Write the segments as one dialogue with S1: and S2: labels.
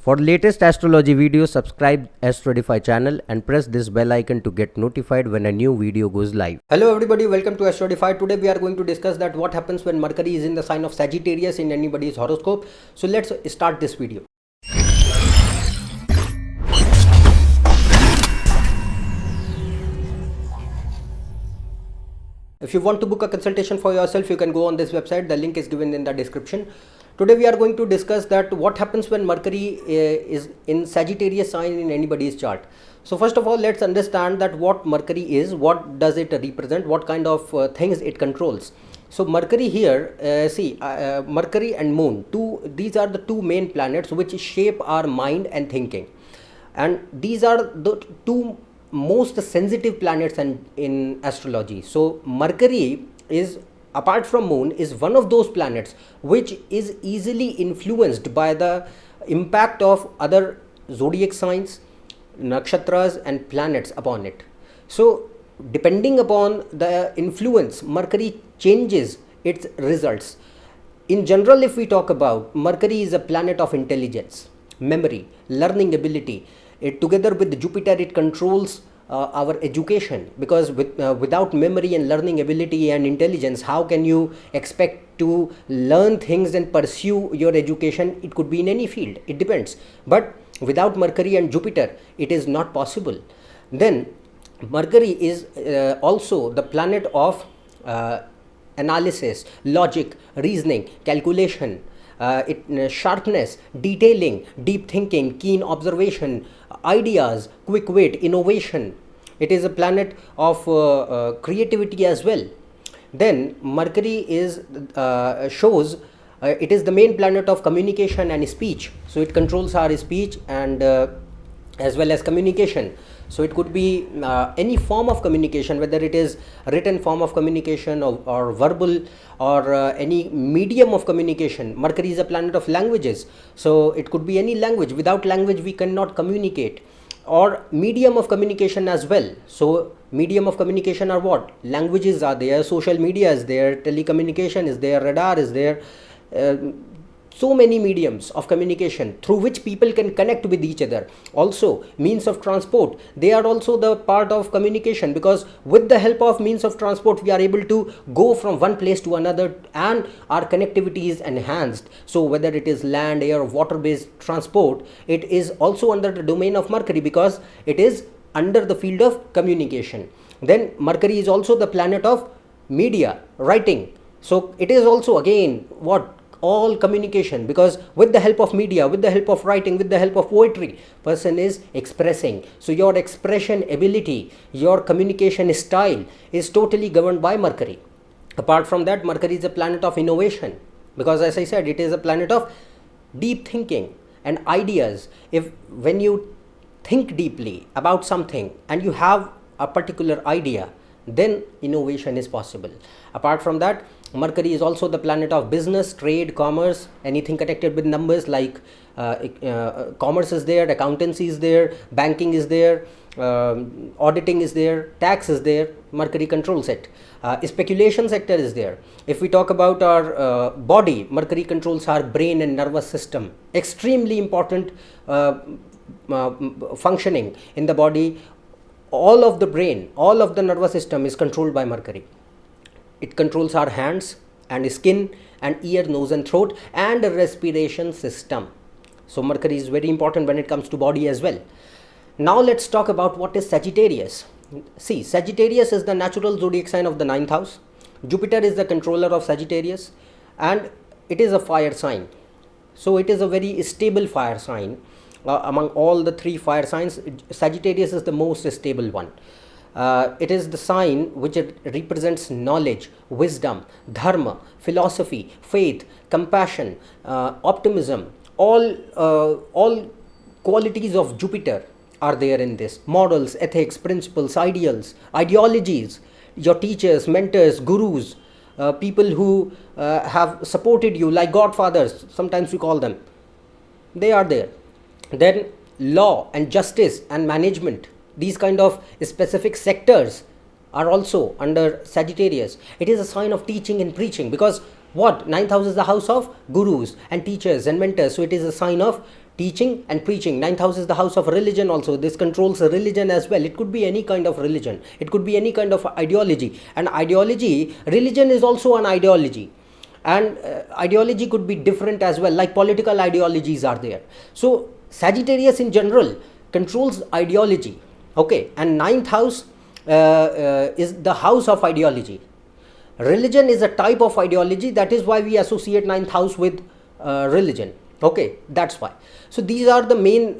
S1: For latest astrology videos, subscribe AstroEdify channel and press this bell icon to get notified when a new video goes live.
S2: Hello everybody, welcome to AstroEdify. Today we are going to discuss that what happens when Mercury is in the sign of Sagittarius in anybody's horoscope. So let's start this video. If you want to book a consultation for yourself, you can go on this website. The link is given in the description. Today we are going to discuss that what happens when Mercury is in Sagittarius sign in anybody's chart. So first of all, let's understand that what Mercury is, what does it represent, what kind of things it controls. So Mercury here, Mercury and Moon, these are the two main planets which shape our mind and thinking. And these are the two most sensitive planets in astrology. So Mercury is, apart from Moon, is one of those planets which is easily influenced by the impact of other zodiac signs, nakshatras and planets upon it. So depending upon the influence, Mercury changes its results. In general, if we talk about, Mercury is a planet of intelligence, memory, learning ability. Together with Jupiter, it controls our education, because without memory and learning ability and intelligence, how can you expect to learn things and pursue your education? It could be in any field, it depends. But without Mercury and Jupiter, it is not possible. Then Mercury is also the planet of analysis, logic, reasoning, calculation, sharpness, detailing, deep thinking, keen observation, ideas, quick wit, innovation. It is a planet of creativity as well. Then Mercury is it is the main planet of communication and speech. So it controls our speech and as well as communication. So it could be any form of communication, whether it is written form of communication or verbal or any medium of communication. Mercury is a planet of languages. So it could be any language. Without language, we cannot communicate. Or medium of communication as well. So medium of communication are what? Languages are there, social media is there, telecommunication is there, radar is there. So many mediums of communication through which people can connect with each other. Also means of transport, they are also the part of communication, because with the help of means of transport we are able to go from one place to another and our connectivity is enhanced. So whether it is land, air, water based transport, it is also under the domain of Mercury because it is under the field of communication. Then Mercury is also the planet of media, writing. So it is also again what? All communication, because with the help of media, with the help of writing, with the help of poetry, person is expressing. So your expression ability, your communication style is totally governed by Mercury. Apart from that, Mercury is a planet of innovation, because as I said, it is a planet of deep thinking and ideas. When you think deeply about something and you have a particular idea, then innovation is possible. Apart from that, Mercury is also the planet of business, trade, commerce, anything connected with numbers, like commerce is there, accountancy is there, banking is there, auditing is there, tax is there. Mercury controls it. Speculation sector is there. If we talk about our body, Mercury controls our brain and nervous system. Extremely important functioning in the body. All of the brain, all of the nervous system is controlled by Mercury. It controls our hands and skin and ear, nose and throat and respiration system. So Mercury is very important when it comes to body as well. Now let's talk about what is Sagittarius. See, Sagittarius is the natural zodiac sign of the 9th house. Jupiter is the controller of Sagittarius and it is a fire sign. So it is a very stable fire sign. Among all the three fire signs, Sagittarius is the most stable one. It is the sign which it represents knowledge, wisdom, dharma, philosophy, faith, compassion, optimism. All qualities of Jupiter are there in this. Morals, ethics, principles, ideals, ideologies, your teachers, mentors, gurus, people who have supported you, like godfathers, sometimes we call them. They are there. Then law and justice and management, these kind of specific sectors are also under Sagittarius. It is a sign of teaching and preaching, because what? 9th house is the house of gurus and teachers and mentors. So it is a sign of teaching and preaching. Ninth house is the house of religion also. This controls religion as well. It could be any kind of religion. It could be any kind of ideology. And ideology, religion is also an ideology. And ideology could be different as well, like political ideologies are there. So Sagittarius in general controls ideology. Okay, and ninth house is the house of ideology. Religion is a type of ideology. That is why we associate ninth house with religion. Okay, that's why. So these are the main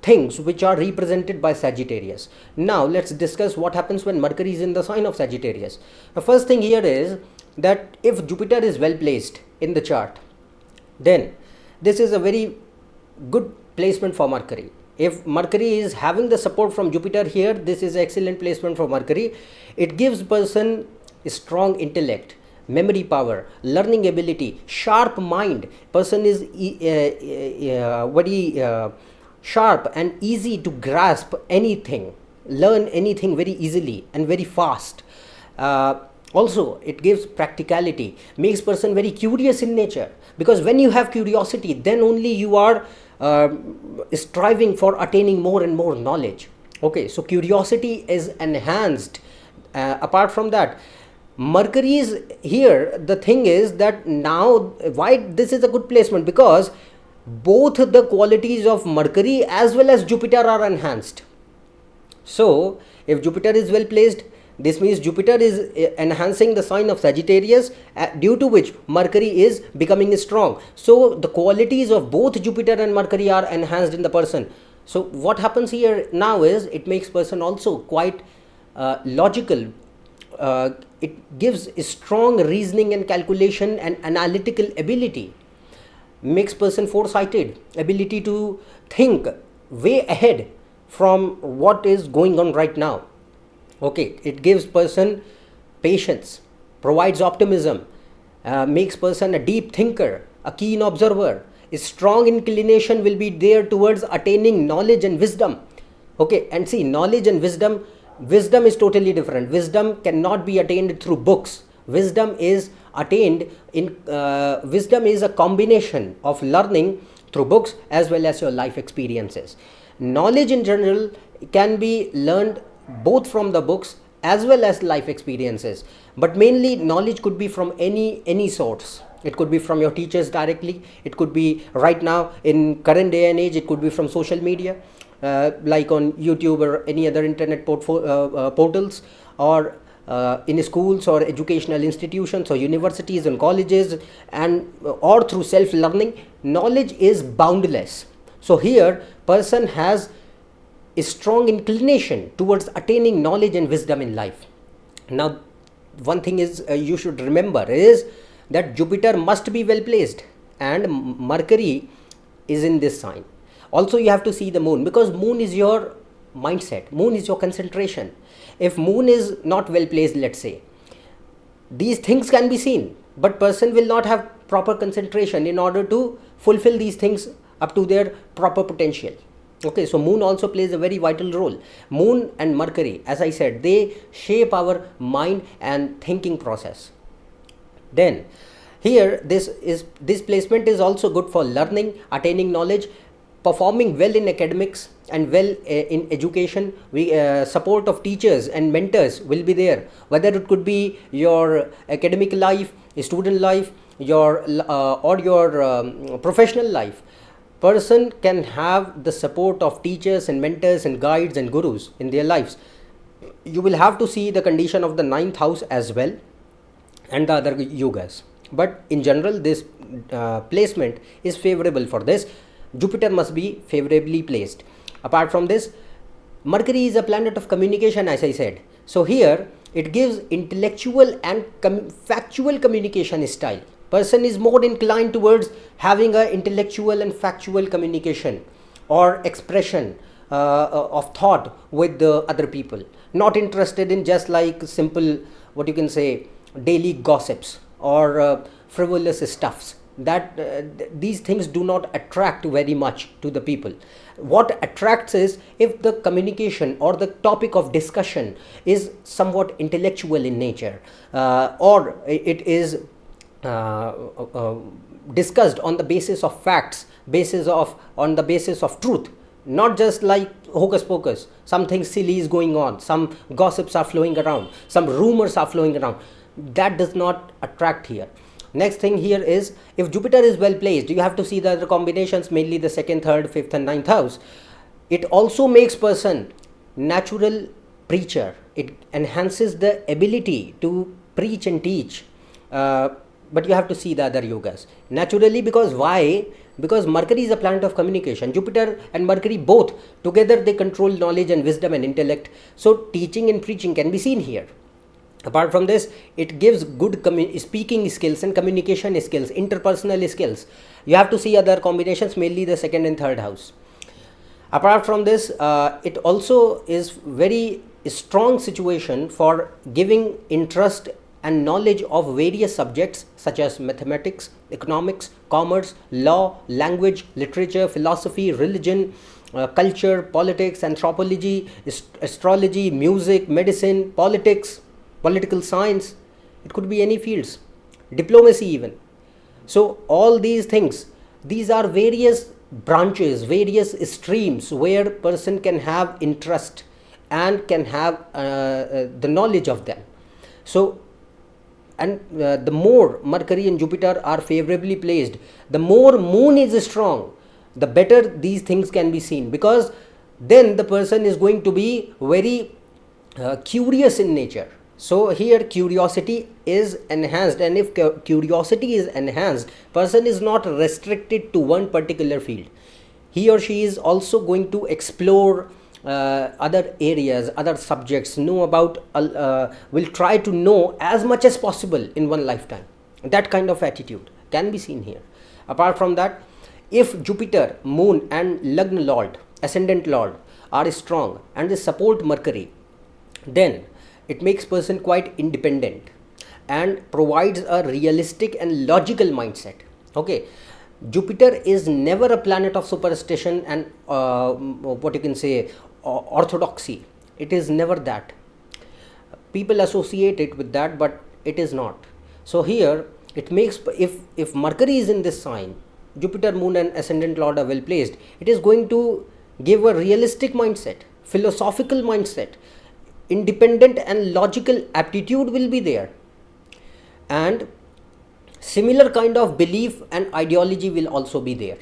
S2: things which are represented by Sagittarius. Now let's discuss what happens when Mercury is in the sign of Sagittarius. The first thing here is that if Jupiter is well placed in the chart, then this is a very good placement for Mercury. If Mercury is having the support from Jupiter here, this is excellent placement for Mercury. It gives person a strong intellect, memory power, learning ability, sharp mind. Person is very sharp and easy to grasp anything, learn anything very easily and very fast. Also, it gives practicality, makes person very curious in nature, because when you have curiosity, then only you are striving for attaining more and more knowledge. Okay, so curiosity is enhanced. Apart from that, Mercury is here. The thing is that now, why this is a good placement? Because both the qualities of Mercury as well as Jupiter are enhanced. So if Jupiter is well placed, this means Jupiter is enhancing the sign of Sagittarius, due to which Mercury is becoming strong. So the qualities of both Jupiter and Mercury are enhanced in the person. So what happens here now is it makes person also quite logical. It gives a strong reasoning and calculation and analytical ability. Makes person foresighted, ability to think way ahead from what is going on right now. Okay, it gives person patience, provides optimism, makes person a deep thinker, a keen observer. A strong inclination will be there towards attaining knowledge and wisdom. Okay, and see, knowledge and wisdom is totally different. Wisdom cannot be attained through books. Wisdom is attained in wisdom is a combination of learning through books as well as your life experiences. Knowledge in general can be learned both from the books as well as life experiences, but mainly knowledge could be from any source. It could be from your teachers directly. It could be right now in current day and age, it could be from social media, like on YouTube or any other internet portals, or in schools or educational institutions or universities and colleges, and or through self-learning. Knowledge is boundless. So here person has a strong inclination towards attaining knowledge and wisdom in life. Now one thing is you should remember is that Jupiter must be well placed and Mercury is in this sign. Also you have to see the moon, because moon is your mindset, moon is your concentration. If moon is not well placed, let's say, these things can be seen, but person will not have proper concentration in order to fulfill these things up to their proper potential. Okay, so moon also plays a very vital role. Moon and Mercury, as I said, they shape our mind and thinking process. Then here this placement is also good for learning, attaining knowledge, performing well in academics and well in education. We support of teachers and mentors will be there, whether it could be your academic life, student life, your or your professional life. Person can have the support of teachers and mentors and guides and gurus in their lives. You will have to see the condition of the ninth house as well and the other yogas, but in general this placement is favorable for this. Jupiter must be favorably placed. Apart from this, Mercury is a planet of communication, as I said. So here it gives intellectual and factual communication style. Person is more inclined towards having a intellectual and factual communication or expression of thought with the other people, not interested in just like simple, what you can say, daily gossips or frivolous stuffs. That these things do not attract very much to the people. What attracts is if the communication or the topic of discussion is somewhat intellectual in nature, or it is discussed on the basis of facts on the basis of truth, not just like hocus pocus. Something silly is going on, some gossips are flowing around, some rumors are flowing around. That does not attract here. Next thing here is, if Jupiter is well placed, you have to see the other combinations, mainly the second, third, fifth and ninth house. It also makes person natural preacher. It enhances the ability to preach and teach. But you have to see the other yogas naturally, because why? Because Mercury is a planet of communication. Jupiter and Mercury both together, they control knowledge and wisdom and intellect. So teaching and preaching can be seen here. Apart from this, it gives good speaking skills and communication skills, interpersonal skills. You have to see other combinations, mainly the second and third house. Apart from this, it also is very strong situation for giving interest and knowledge of various subjects such as mathematics, economics, commerce, law, language, literature, philosophy, religion, culture, politics, anthropology, astrology, music, medicine, politics, political science. It could be any fields, diplomacy even. So all these things, these are various branches, various streams where person can have interest and can have the knowledge of them. So and the more Mercury and Jupiter are favorably placed, the more moon is strong, the better these things can be seen, because then the person is going to be very curious in nature. So here curiosity is enhanced, and if curiosity is enhanced, person is not restricted to one particular field. He or she is also going to explore other areas, other subjects, know about, will try to know as much as possible in one lifetime. That kind of attitude can be seen here. Apart from that, if Jupiter, Moon and Lagna Lord, Ascendant Lord are strong and they support Mercury, then it makes person quite independent and provides a realistic and logical mindset. Okay, Jupiter is never a planet of superstition and what you can say orthodoxy. It is never that. People associate it with that, but it is not. So here it makes, if Mercury is in this sign, Jupiter, Moon and Ascendant Lord are well placed, it is going to give a realistic mindset, philosophical mindset, independent and logical aptitude will be there, and similar kind of belief and ideology will also be there.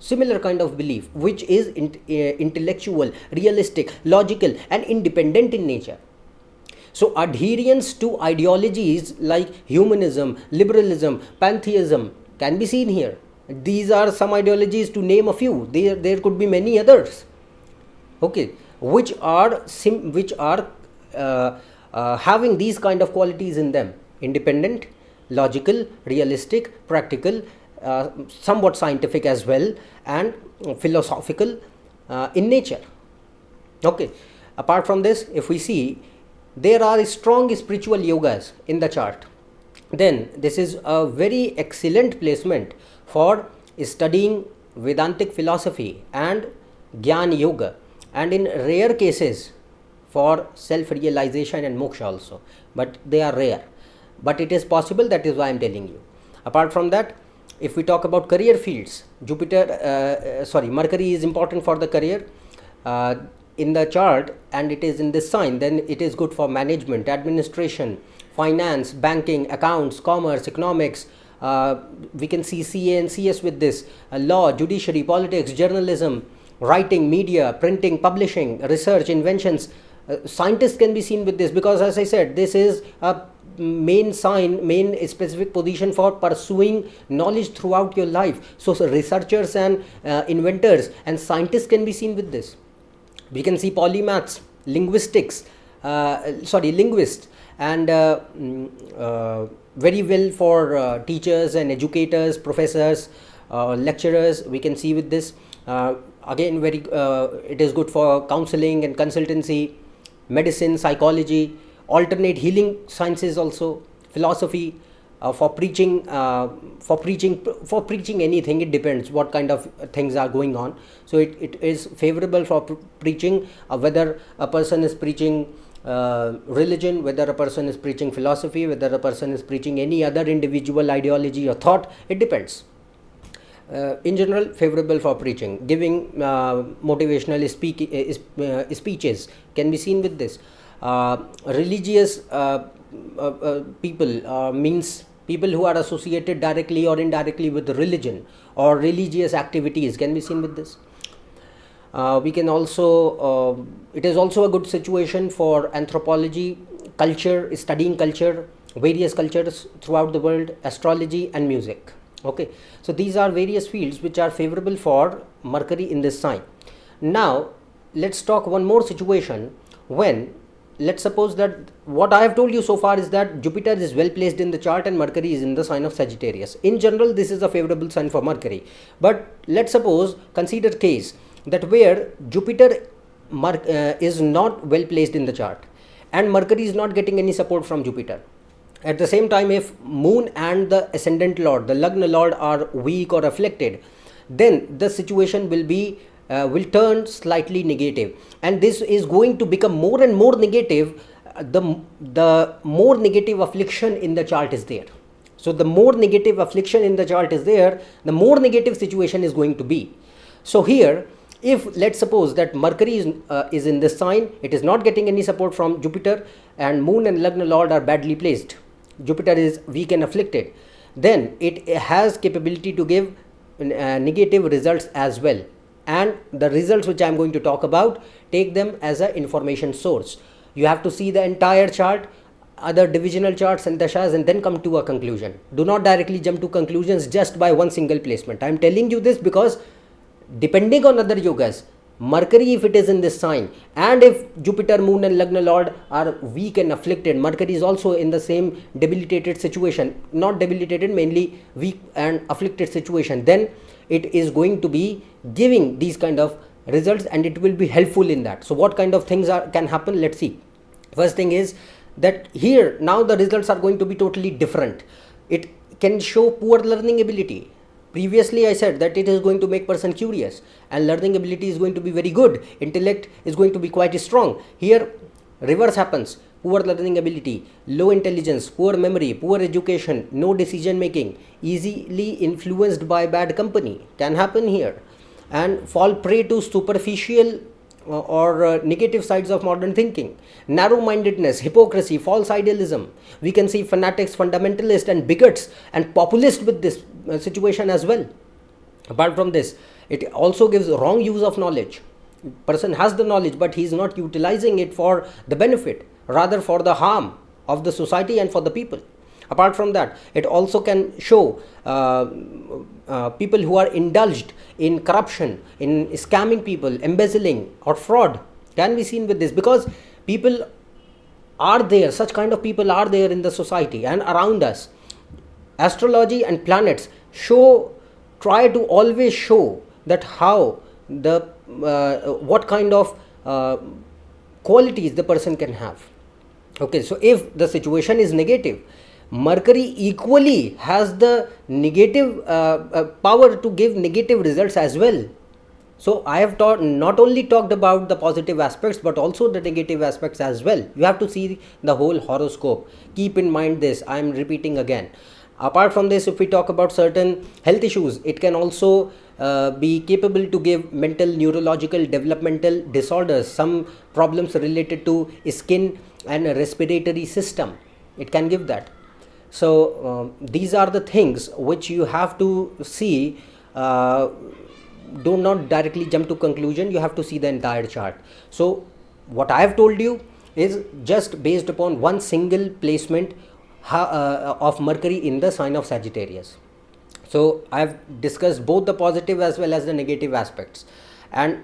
S2: Similar kind of belief which is intellectual, realistic, logical and independent in nature. So adherence to ideologies like humanism, liberalism, pantheism can be seen here. These are some ideologies, to name a few. There could be many others, okay, which are having these kind of qualities in them: independent, logical, realistic, practical, somewhat scientific as well, and philosophical in nature. Okay. Apart from this, if we see, there are strong spiritual yogas in the chart, then this is a very excellent placement for studying Vedantic philosophy and Gyan Yoga, and in rare cases for self-realization and moksha also, but they are rare, but it is possible. That is why I am telling you. Apart from that, if we talk about career fields, Mercury is important for the career in the chart, and it is in this sign, then it is good for management, administration, finance, banking, accounts, commerce, economics. We can see CA and CS with this, law, judiciary, politics, journalism, writing, media, printing, publishing, research, inventions. Scientists can be seen with this, because as I said, this is a main sign, main specific position for pursuing knowledge throughout your life. So researchers and inventors and scientists can be seen with this. We can see polymaths, linguists, and very well for teachers and educators, professors, lecturers. We can see with this. Again, it is good for counseling and consultancy, medicine, psychology, alternate healing sciences also, philosophy, for preaching anything. It depends what kind of things are going on. So it is favorable for preaching, whether a person is preaching religion, whether a person is preaching philosophy, whether a person is preaching any other individual ideology or thought. It depends. in general favorable for preaching, giving motivational speeches can be seen with this. Religious people means people who are associated directly or indirectly with religion or religious activities can be seen with this. We can also it is also a good situation for anthropology, culture, studying culture, various cultures throughout the world, astrology and music. Okay, so these are various fields which are favorable for Mercury in this sign. Now let's talk one more situation when, let's suppose that what I have told you so far is that Jupiter is well placed in the chart and Mercury is in the sign of Sagittarius. In general, this is a favorable sign for Mercury. But let's suppose, consider case that where Jupiter is not well placed in the chart and Mercury is not getting any support from Jupiter. At the same time, if Moon and the ascendant lord, the Lagna lord, are weak or afflicted, then the situation will turn slightly negative, and this is going to become more and more negative the more negative affliction in the chart is there. So the more negative affliction in the chart is there, the more negative situation is going to be. So here, if let's suppose that Mercury is in this sign, it is not getting any support from Jupiter, and Moon and Lagna lord are badly placed, Jupiter is weak and afflicted, then it has capability to give negative results as well. And the results which I am going to talk about, take them as an information source. You have to see the entire chart, other divisional charts and dashas, and then come to a conclusion. Do not directly jump to conclusions just by one single placement. I am telling you this because depending on other yogas, Mercury, if it is in this sign, and if Jupiter, Moon and Lagna lord are weak and afflicted, Mercury is also in the same debilitated situation, not debilitated, mainly weak and afflicted situation, then it is going to be giving these kind of results and it will be helpful in that. So what kind of things can happen? Let's see. First thing is that here now the results are going to be totally different. It can show poor learning ability. Previously I said that it is going to make person curious and learning ability is going to be very good, intellect is going to be quite strong. Here reverse happens, poor learning ability, low intelligence, poor memory, poor education, no decision making, easily influenced by bad company can happen here, and fall prey to superficial or negative sides of modern thinking, narrow-mindedness, hypocrisy, false idealism. We can see fanatics, fundamentalists and bigots and populists with this situation as well. Apart from this, it also gives wrong use of knowledge. Person has the knowledge but he is not utilizing it for the benefit, rather for the harm of the society and for the people. Apart from that, it also can show people who are indulged in corruption, in scamming people, embezzling or fraud can be seen with this, because people are there, such kind of people are there in the society and around us. Astrology and planets try to always show that how the what kind of qualities the person can have. Okay, so if the situation is negative, Mercury equally has the negative power to give negative results as well. So I have not only talked about the positive aspects but also the negative aspects as well. You have to see the whole horoscope. Keep in mind this, I am repeating again. Apart from this, if we talk about certain health issues, it can also be capable to give mental, neurological, developmental disorders, some problems related to skin and respiratory system. It can give that. So these are the things which you have to see. Do not directly jump to conclusion. You have to see the entire chart. So what I have told you is just based upon one single placement of Mercury in the sign of Sagittarius. So I have discussed both the positive as well as the negative aspects, and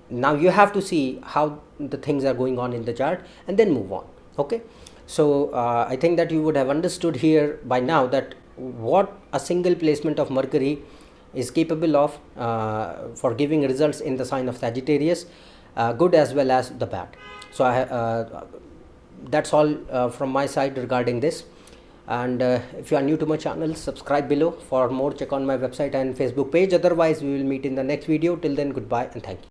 S2: now you have to see how the things are going on in the chart and then move on. Okay, so I think that you would have understood here by now that what a single placement of Mercury is capable of for giving results in the sign of Sagittarius, good as well as the bad. So that's all from my side regarding this. And if you are new to my channel, subscribe below. For more, check on my website and Facebook page. Otherwise, we will meet in the next video. Till then, goodbye and thank you.